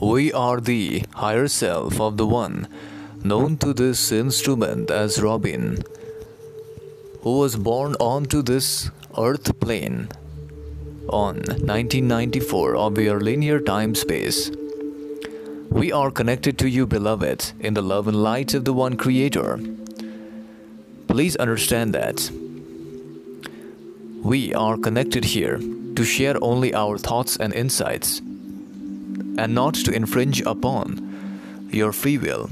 We are the higher self of the one, known to this instrument as Robin, who was born onto this earth plane on 1994 of your linear time-space. We are connected to you, beloved, in the love and light of the one Creator. Please understand that we are connected here to share only our thoughts and insights, and not to infringe upon your free will,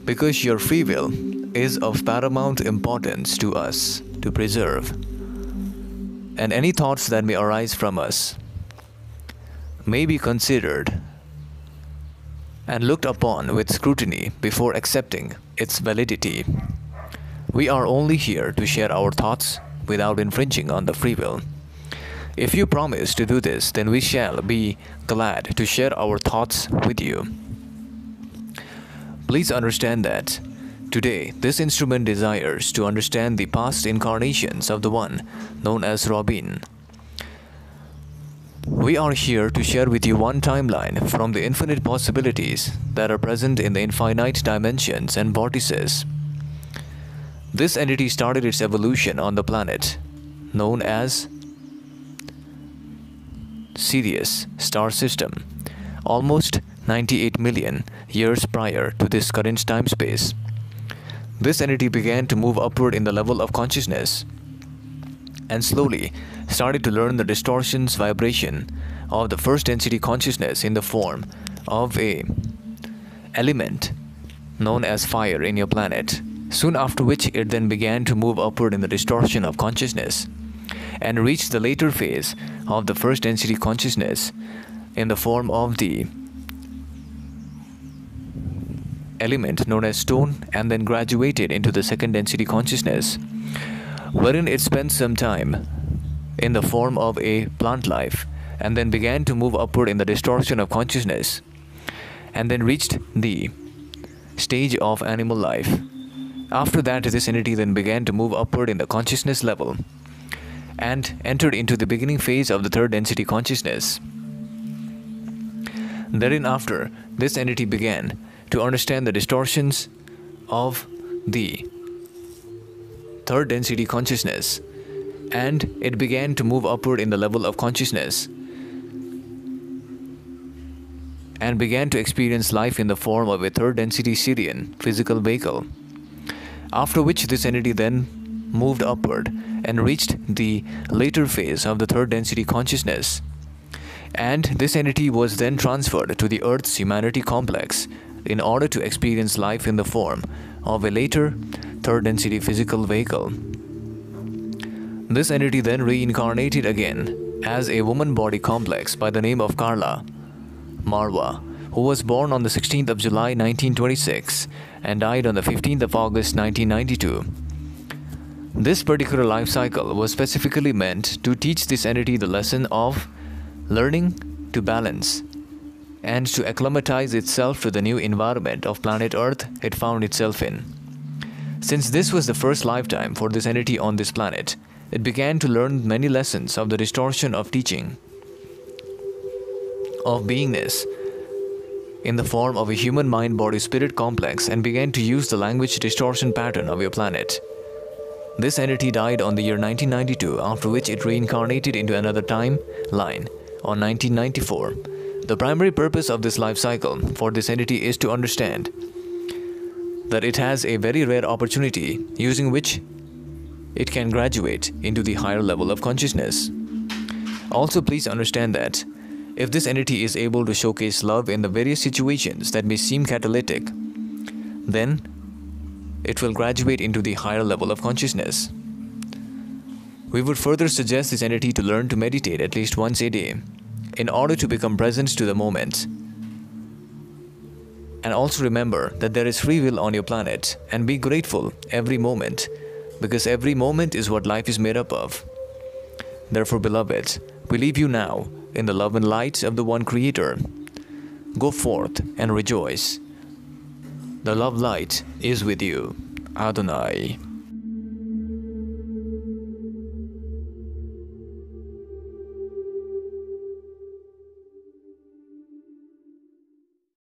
because your free will is of paramount importance to us to preserve, and any thoughts that may arise from us may be considered and looked upon with scrutiny before accepting its validity. We are only here to share our thoughts without infringing on the free will. If you promise to do this, then we shall be glad to share our thoughts with you. Please understand that today this instrument desires to understand the past incarnations of the one known as Robin. We are here to share with you one timeline from the infinite possibilities that are present in the infinite dimensions and vortices. This entity started its evolution on the planet known as Sirius star system, almost 98 million years prior to this current time-space. This entity began to move upward in the level of consciousness and slowly started to learn the distortions vibration of the first density consciousness in the form of a element known as fire in your planet. Soon after which it then began to move upward in the distortion of consciousness and reached the later phase of the first density consciousness in the form of the element known as stone, and then graduated into the second density consciousness, wherein it spent some time in the form of a plant life and then began to move upward in the distortion of consciousness and then reached the stage of animal life. After that, this entity then began to move upward in the consciousness level and entered into the beginning phase of the third density consciousness. Thereafter, this entity began to understand the distortions of the third density consciousness, and it began to move upward in the level of consciousness and began to experience life in the form of a third density Sirian physical vehicle. After which this entity then moved upward and reached the later phase of the third density consciousness, and this entity was then transferred to the Earth's humanity complex in order to experience life in the form of a later third density physical vehicle. This entity then reincarnated again as a woman body complex by the name of Carla Marwa, who was born on the 16th of July 1926 and died on the 15th of August 1992. This particular life cycle was specifically meant to teach this entity the lesson of learning to balance and to acclimatize itself to the new environment of planet Earth it found itself in. Since this was the first lifetime for this entity on this planet, it began to learn many lessons of the distortion of teaching of beingness in the form of a human mind-body-spirit complex and began to use the language distortion pattern of your planet. This entity died on the year 1992, after which it reincarnated into another timeline on 1994. The primary purpose of this life cycle for this entity is to understand that it has a very rare opportunity using which it can graduate into the higher level of consciousness. Also, please understand that if this entity is able to showcase love in the various situations that may seem catalytic, then it will graduate into the higher level of consciousness. We would further suggest this entity to learn to meditate at least once a day in order to become present to the moment. And also remember that there is free will on your planet, and be grateful every moment, because every moment is what life is made up of. Therefore, beloved, we leave you now in the love and light of the one Creator. Go forth and rejoice. The love light is with you. Adonai.